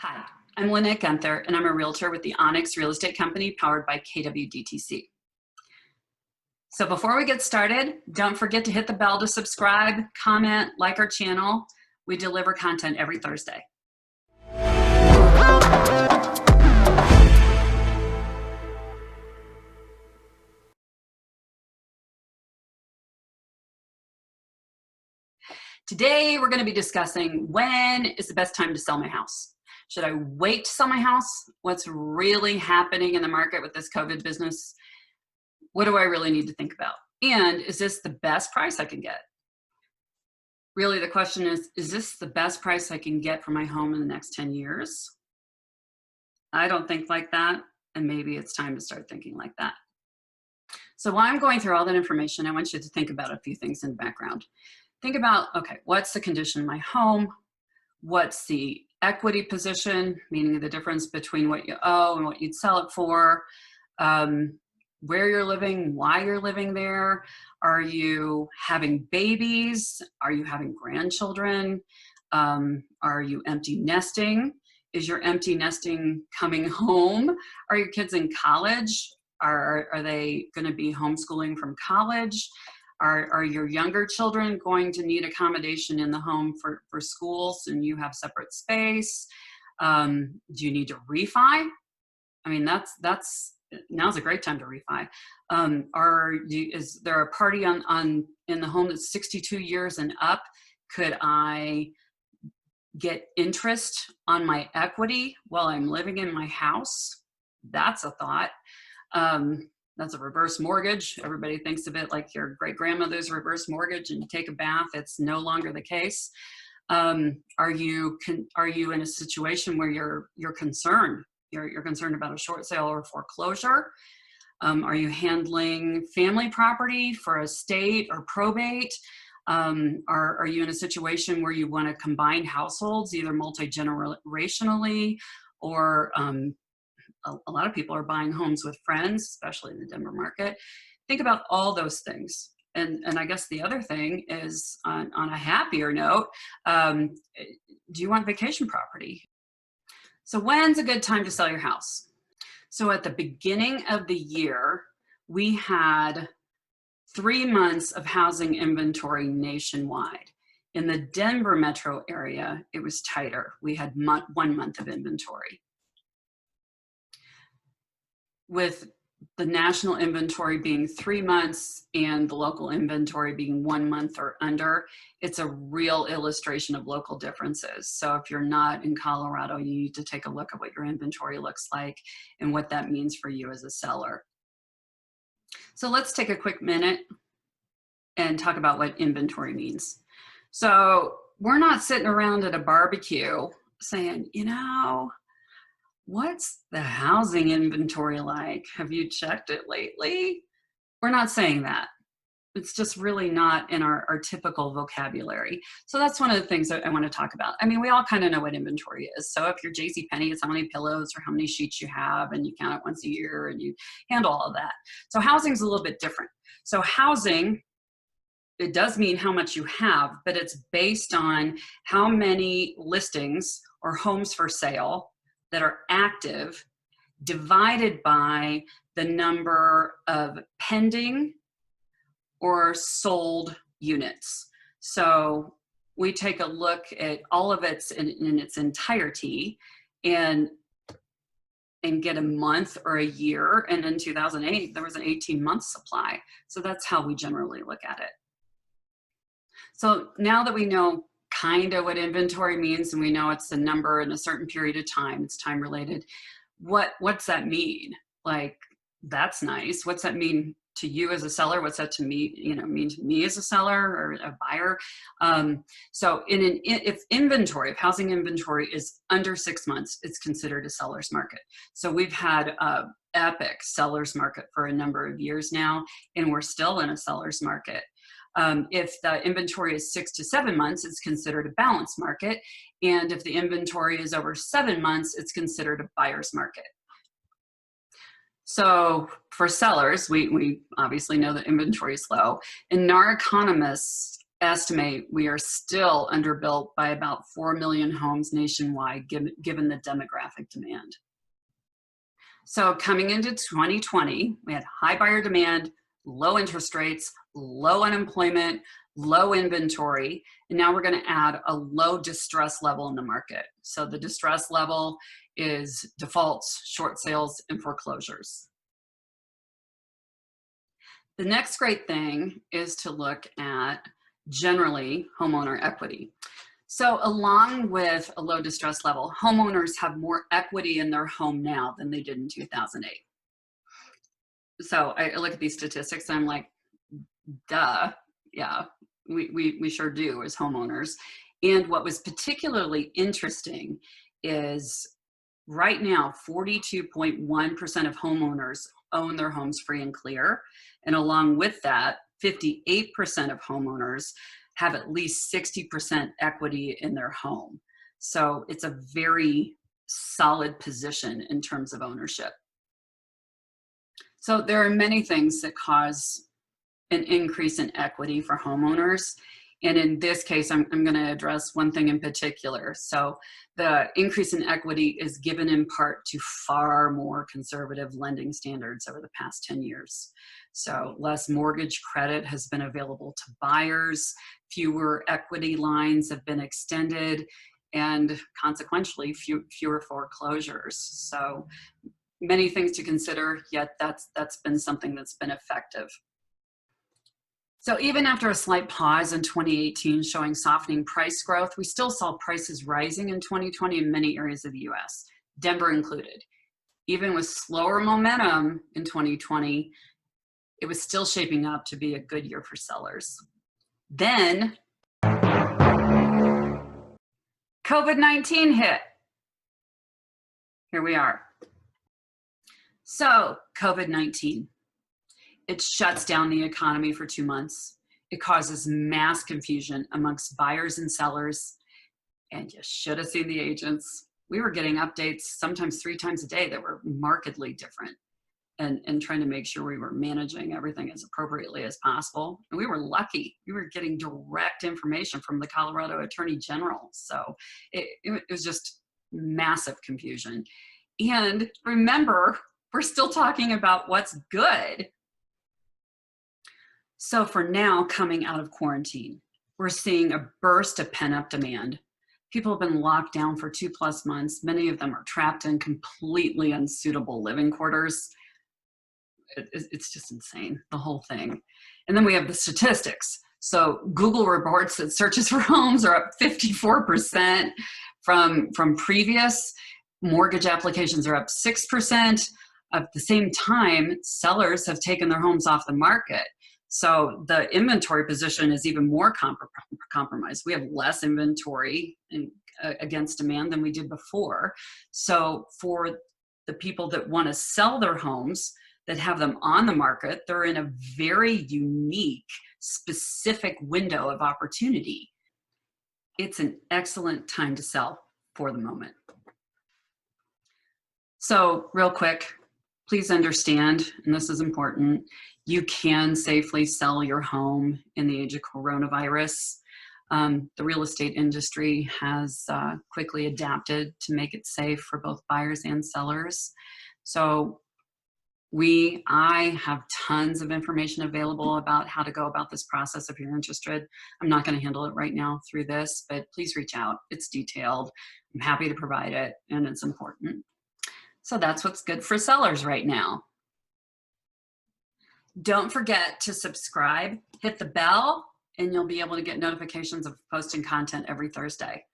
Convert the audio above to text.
Hi, I'm Lynette Gunther, and I'm a realtor with the Onyx real estate company powered by KWDTC. So before we get started, don't forget to hit the bell to subscribe, comment, like our channel. We deliver content every Thursday. Today, we're going to be discussing when is the best time to sell my house. Should I wait to sell my house? What's really happening in the market with this COVID business? What do I really need to think about? And is this the best price I can get? Really, the question is this the best price I can get for my home in the next 10 years? I don't think like that, and maybe it's time to start thinking like that. So while I'm going through all that information, I want you to think about a few things in the background. Think about, okay, what's the condition of my home? What's the equity position, meaning the difference between what you owe and what you'd sell it for? Where you're living, why you're living there. Are you having babies? Are you having grandchildren? Are you empty nesting? Is your empty nesting coming home? Are your kids in college? Are they going to be homeschooling from college? Are your younger children going to need accommodation in the home for schools and you have separate space? Do you need to refi? I mean, now's a great time to refi. Is there a party in the home that's 62 years and up? Could I get interest on my equity while I'm living in my house? That's a thought. That's a reverse mortgage. Everybody thinks of it like your great grandmother's reverse mortgage and you take a bath. It's no longer the case. Are you in a situation where you're concerned? You're concerned about a short sale or foreclosure? Are you handling family property for estate or probate? Are you in a situation where you want to combine households, either multi-generationally or a lot of people are buying homes with friends, especially in the Denver market. Think about all those things. And I guess the other thing is on a happier note, do you want vacation property? So when's a good time to sell your house? So at the beginning of the year, we had 3 months of housing inventory nationwide. In the Denver metro area, it was tighter. We had 1 month of inventory. With the national inventory being 3 months and the local inventory being 1 month or under, it's a real illustration of local differences. So if you're not in Colorado, you need to take a look at what your inventory looks like and what that means for you as a seller. So let's take a quick minute and talk about what inventory means. So we're not sitting around at a barbecue saying, what's the housing inventory like? Have you checked it lately? We're not saying that. It's just really not in our typical vocabulary. So that's one of the things that I want to talk about. I mean, we all kind of know what inventory is. So if you're JCPenney, it's how many pillows or how many sheets you have, and you count it once a year and you handle all of that. So housing's a little bit different. So housing, it does mean how much you have, but it's based on how many listings or homes for sale that are active divided by the number of pending or sold units. So we take a look at all of it in its entirety and get a month or a year. And in 2008, there was an 18-month supply. So that's how we generally look at it. So now that we know kind of what inventory means and we know it's the number in a certain period of time, it's time related, what's that mean? Like, that's nice. What's that mean to you as a seller? What's that to me, mean to me as a seller or a buyer? So if housing inventory is under 6 months, it's considered a seller's market. So we've had a epic seller's market for a number of years now, and we're still in a seller's market. If the inventory is 6 to 7 months, it's considered a balanced market. And if the inventory is over 7 months, it's considered a buyer's market. So for sellers, we obviously know that inventory is low. And our economists estimate we are still underbuilt by about 4 million homes nationwide, given the demographic demand. So coming into 2020, we had high buyer demand, low interest rates, low unemployment, low inventory, and now we're going to add a low distress level in the market. So the distress level is defaults, short sales, and foreclosures. The next great thing is to look at generally homeowner equity. So along with a low distress level, homeowners have more equity in their home now than they did in 2008. So I look at these statistics and I'm like, duh, yeah, we sure do as homeowners. And what was particularly interesting is right now, 42.1% of homeowners own their homes free and clear. And along with that, 58% of homeowners have at least 60% equity in their home. So it's a very solid position in terms of ownership. So there are many things that cause an increase in equity for homeowners. And in this case, I'm going to address one thing in particular. So the increase in equity is given in part to far more conservative lending standards over the past 10 years. So less mortgage credit has been available to buyers, fewer equity lines have been extended, and consequentially fewer foreclosures. So many things to consider, yet that's been something that's been effective. So even after a slight pause in 2018 showing softening price growth, we still saw prices rising in 2020 in many areas of the US, Denver included. Even with slower momentum in 2020, it was still shaping up to be a good year for sellers. Then COVID-19 hit. Here we are. So COVID-19. It shuts down the economy for 2 months. It causes mass confusion amongst buyers and sellers. And you should have seen the agents. We were getting updates sometimes 3 times a day that were markedly different, and trying to make sure we were managing everything as appropriately as possible. And we were lucky. We were getting direct information from the Colorado Attorney General. So it was just massive confusion. And remember, we're still talking about what's good. So for now, coming out of quarantine, we're seeing a burst of pent-up demand. People have been locked down for 2+ months. Many of them are trapped in completely unsuitable living quarters. It's just insane, the whole thing. And then we have the statistics. So Google reports that searches for homes are up 54% from previous. Mortgage applications are up 6%. At the same time, sellers have taken their homes off the market. So the inventory position is even more compromised. We have less inventory against demand than we did before. So for the people that want to sell their homes, that have them on the market, they're in a very unique, specific window of opportunity. It's an excellent time to sell for the moment. So real quick, please understand, and this is important, you can safely sell your home in the age of coronavirus. The real estate industry has quickly adapted to make it safe for both buyers and sellers. So I have tons of information available about how to go about this process if you're interested. I'm not going to handle it right now through this, but please reach out. It's detailed. I'm happy to provide it, and it's important. So that's what's good for sellers right now. Don't forget to subscribe, hit the bell, and you'll be able to get notifications of posting content every Thursday.